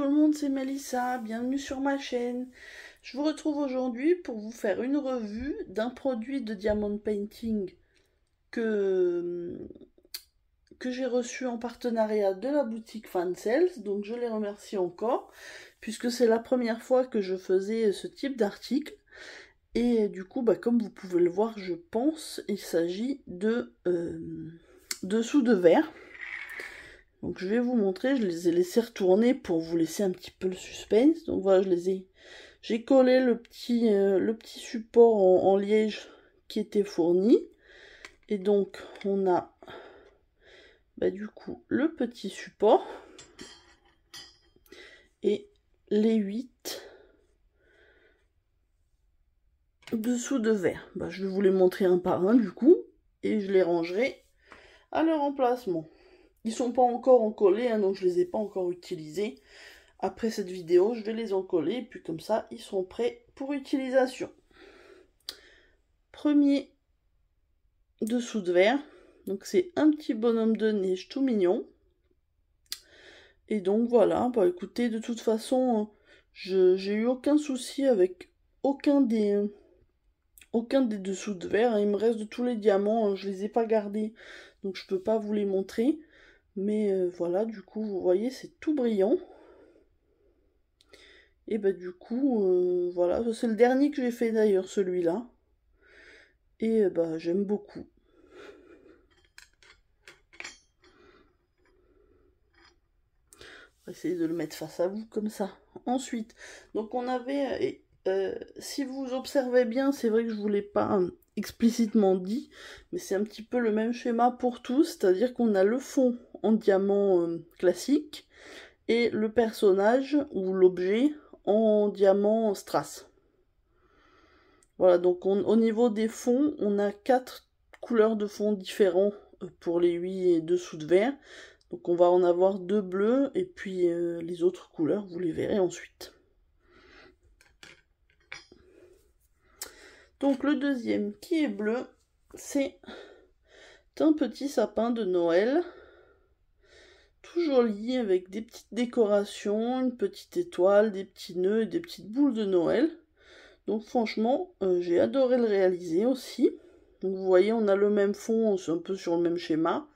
tout le monde, c'est Mélissa, bienvenue sur ma chaîne. Je vous retrouve aujourd'hui pour vous faire une revue d'un produit de diamond painting que, que j'ai reçu en partenariat de la boutique Fansales, donc je les remercie encore, puisque c'est la première fois que je faisais ce type d'article. Et du coup, comme vous pouvez le voir, je pense, il s'agit de dessous de verre. Donc je vais vous montrer, je les ai laissés retourner pour vous laisser un petit peu le suspense. Donc voilà, j'ai collé le petit support en liège qui était fourni. Et donc on a du coup le petit support et les 8 dessous de verre. Je vais vous les montrer un par un du coup et je les rangerai à leur emplacement. Ils sont pas encore encollés, hein, donc je les ai pas encore utilisés. Après cette vidéo, je vais les encoller, et puis comme ça, ils sont prêts pour utilisation. Premier dessous de verre. Donc c'est un petit bonhomme de neige tout mignon. Et donc voilà, écoutez, de toute façon, j'ai eu aucun souci avec aucun des dessous de verre. Il me reste de tous les diamants, je les ai pas gardés, donc je peux pas vous les montrer. Mais voilà, du coup, vous voyez, c'est tout brillant. Et du coup, voilà, c'est le dernier que j'ai fait d'ailleurs, celui-là. Et j'aime beaucoup. On va essayer de le mettre face à vous comme ça. Ensuite, donc on avait, si vous observez bien, c'est vrai que je ne vous l'ai pas explicitement dit, mais c'est un petit peu le même schéma pour tous, c'est-à-dire qu'on a le fond en diamant classique et le personnage ou l'objet en diamant strass. Voilà, donc au niveau des fonds, on a 4 couleurs de fond différents pour les 8 dessous de verre. Donc on va en avoir 2 bleus et puis les autres couleurs, vous les verrez ensuite. Donc le deuxième qui est bleu, c'est un petit sapin de Noël. Tout joli avec des petites décorations, une petite étoile, des petits nœuds et des petites boules de Noël. Donc franchement, j'ai adoré le réaliser aussi. Donc vous voyez, on a le même fond, c'est un peu sur le même schéma.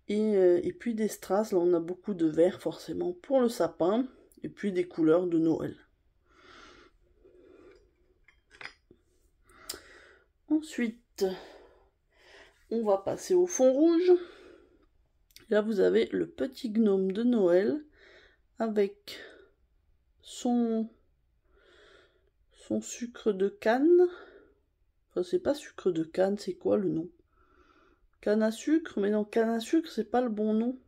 Et puis des strass, là on a beaucoup de vert forcément pour le sapin. Et puis des couleurs de Noël. Ensuite, on va passer au fond rouge. Là vous avez le petit gnome de Noël avec son sucre de canne. Enfin, c'est pas sucre de canne, c'est quoi le nom? Canne à sucre? Mais non, canne à sucre, c'est pas le bon nom.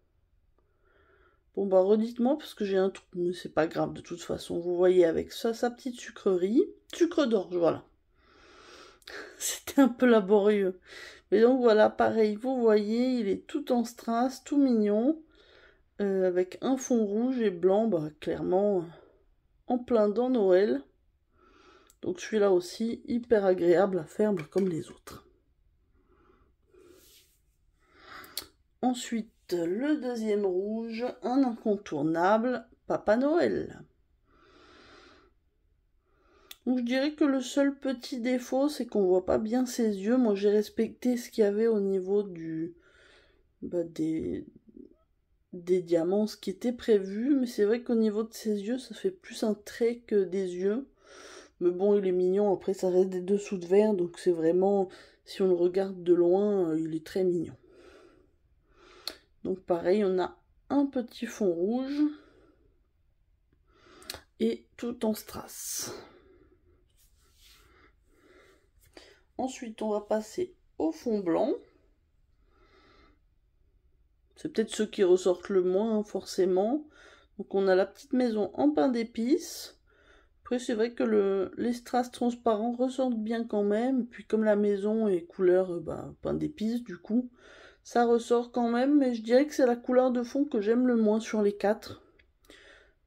Bon, redites-moi parce que j'ai un trou, mais c'est pas grave de toute façon. Vous voyez, avec ça, sa petite sucrerie. Sucre d'orge, voilà. C'était un peu laborieux. Mais donc voilà, pareil, vous voyez, il est tout en strass, tout mignon. Avec un fond rouge et blanc, clairement, en plein dans Noël. Donc celui-là aussi, hyper agréable à faire comme les autres. Ensuite, le deuxième rouge, un incontournable, Papa Noël. Donc je dirais que le seul petit défaut, c'est qu'on voit pas bien ses yeux. Moi j'ai respecté ce qu'il y avait au niveau des diamants, ce qui était prévu. Mais c'est vrai qu'au niveau de ses yeux, ça fait plus un trait que des yeux. Mais bon, il est mignon, après ça reste des dessous de verre, donc c'est vraiment, si on le regarde de loin, il est très mignon. Donc pareil, on a un petit fond rouge et tout en strass. Ensuite, on va passer au fond blanc. C'est peut-être ceux qui ressortent le moins, forcément. Donc on a la petite maison en pain d'épices. Après, c'est vrai que les strass transparents ressortent bien quand même. Puis comme la maison est couleur pain d'épices, du coup, ça ressort quand même. Mais je dirais que c'est la couleur de fond que j'aime le moins sur les 4.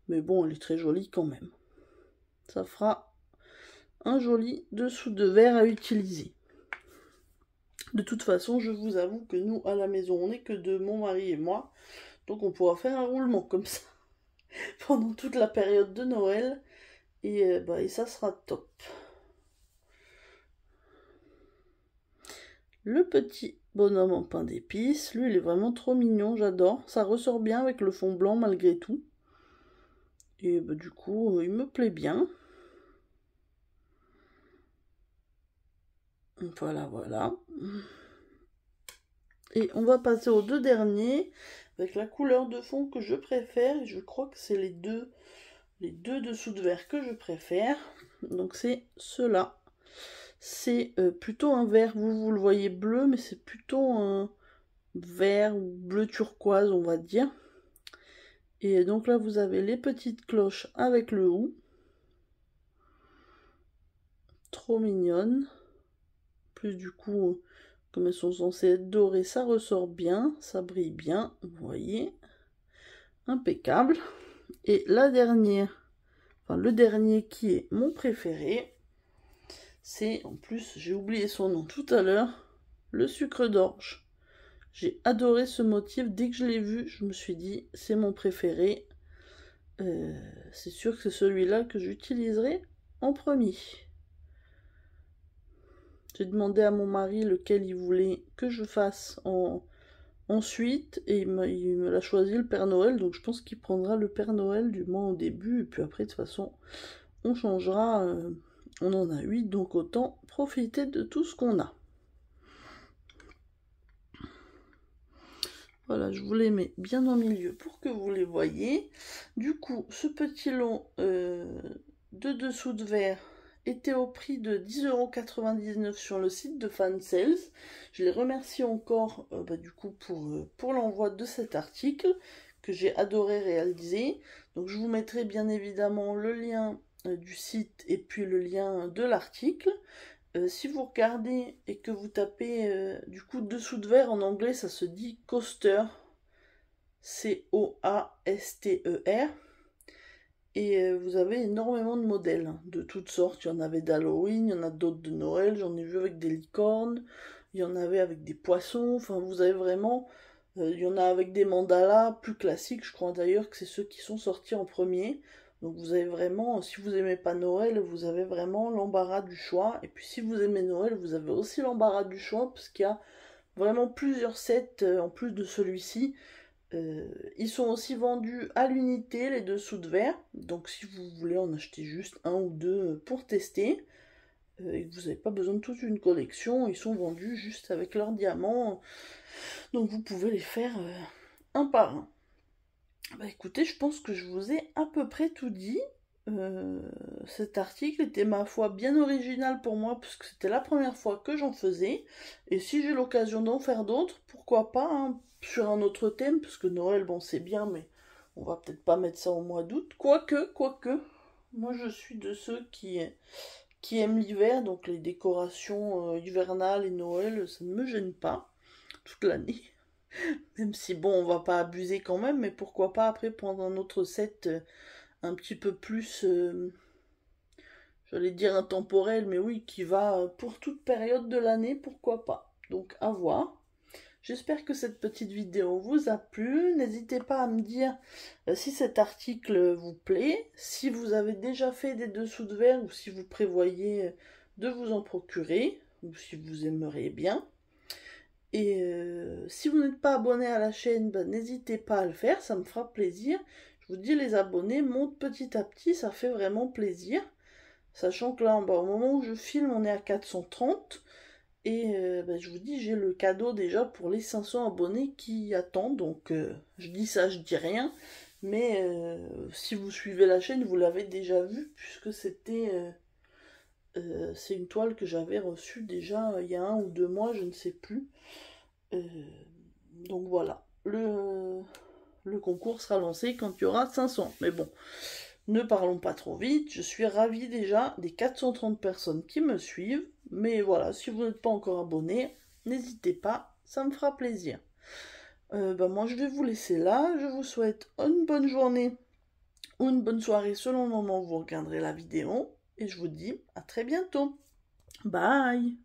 Mais bon, elle est très jolie quand même. Ça fera un joli dessous de verre à utiliser. De toute façon, je vous avoue que nous, à la maison, on n'est que deux, mon mari et moi. Donc on pourra faire un roulement comme ça. pendant toute la période de Noël. Et ça sera top. Le petit bonhomme en pain d'épices, lui il est vraiment trop mignon, j'adore. Ça ressort bien avec le fond blanc malgré tout. Et du coup, il me plaît bien. Voilà, voilà. Et on va passer aux deux derniers, avec la couleur de fond que je préfère. Et je crois que c'est les deux dessous de verre que je préfère. Donc c'est ceux-là. C'est plutôt un vert, vous le voyez bleu, mais c'est plutôt un vert ou bleu turquoise, on va dire. Et donc là, vous avez les petites cloches avec le hou. Trop mignonnes. Plus du coup, comme elles sont censées être dorées, ça ressort bien, ça brille bien, vous voyez. Impeccable. Et la dernière, enfin le dernier qui est mon préféré, c'est, en plus j'ai oublié son nom tout à l'heure, le sucre d'orge. J'ai adoré ce motif, dès que je l'ai vu, je me suis dit c'est mon préféré. C'est sûr que c'est celui-là que j'utiliserai en premier. J'ai demandé à mon mari lequel il voulait que je fasse ensuite, et il me l'a choisi, le Père Noël, donc je pense qu'il prendra le Père Noël du moins au début, et puis après de toute façon on changera, on en a 8, donc autant profiter de tout ce qu'on a. Voilà, je vous les mets bien au milieu pour que vous les voyez. Du coup, ce petit lot de dessous de verre était au prix de 10,99 € sur le site de Fansales. Je les remercie encore du coup pour l'envoi de cet article que j'ai adoré réaliser. Donc je vous mettrai bien évidemment le lien du site et puis le lien de l'article. Si vous regardez et que vous tapez du coup dessous de verre en anglais, ça se dit coaster, C-O-A-S-T-E-R. Et vous avez énormément de modèles de toutes sortes. Il y en avait d'Halloween, il y en a d'autres de Noël, j'en ai vu avec des licornes, il y en avait avec des poissons, enfin vous avez vraiment... il y en a avec des mandalas plus classiques, je crois d'ailleurs que c'est ceux qui sont sortis en premier. Donc vous avez vraiment, si vous aimez pas Noël, vous avez vraiment l'embarras du choix. Et puis si vous aimez Noël, vous avez aussi l'embarras du choix, parce qu'il y a vraiment plusieurs sets en plus de celui-ci. Ils sont aussi vendus à l'unité, les dessous de verre. Donc si vous voulez en acheter juste un ou deux pour tester, et que vous n'avez pas besoin de toute une collection, ils sont vendus juste avec leurs diamants. Donc vous pouvez les faire un par un. Bah écoutez, je pense que je vous ai à peu près tout dit. Cet article était ma foi bien original pour moi, puisque c'était la première fois que j'en faisais. Et si j'ai l'occasion d'en faire d'autres, pourquoi pas, hein, sur un autre thème, parce que Noël, bon c'est bien, mais on va peut-être pas mettre ça au mois d'août. Quoique, moi je suis de ceux qui aiment l'hiver, donc les décorations hivernales et Noël, ça ne me gêne pas toute l'année. Même si bon, on va pas abuser quand même, mais pourquoi pas après prendre un autre set un petit peu plus, j'allais dire intemporel, mais oui, qui va pour toute période de l'année, pourquoi pas. Donc à voir. J'espère que cette petite vidéo vous a plu. N'hésitez pas à me dire si cet article vous plaît, si vous avez déjà fait des dessous de verre ou si vous prévoyez de vous en procurer, ou si vous aimeriez bien. Et si vous n'êtes pas abonné à la chaîne, n'hésitez pas à le faire, ça me fera plaisir. Je vous dis, les abonnés montent petit à petit, ça fait vraiment plaisir. Sachant que là, au moment où je filme, on est à 430. Et je vous dis, j'ai le cadeau déjà pour les 500 abonnés qui attendent. Donc je dis ça, je dis rien. Mais si vous suivez la chaîne, vous l'avez déjà vu, puisque c'est une toile que j'avais reçue déjà il y a 1 ou 2 mois, je ne sais plus. Donc voilà, le concours sera lancé quand il y aura 500. Mais bon, ne parlons pas trop vite. Je suis ravie déjà des 430 personnes qui me suivent. Mais voilà, si vous n'êtes pas encore abonné, n'hésitez pas, ça me fera plaisir. Moi, je vais vous laisser là. Je vous souhaite une bonne journée ou une bonne soirée selon le moment où vous regarderez la vidéo. Et je vous dis à très bientôt. Bye!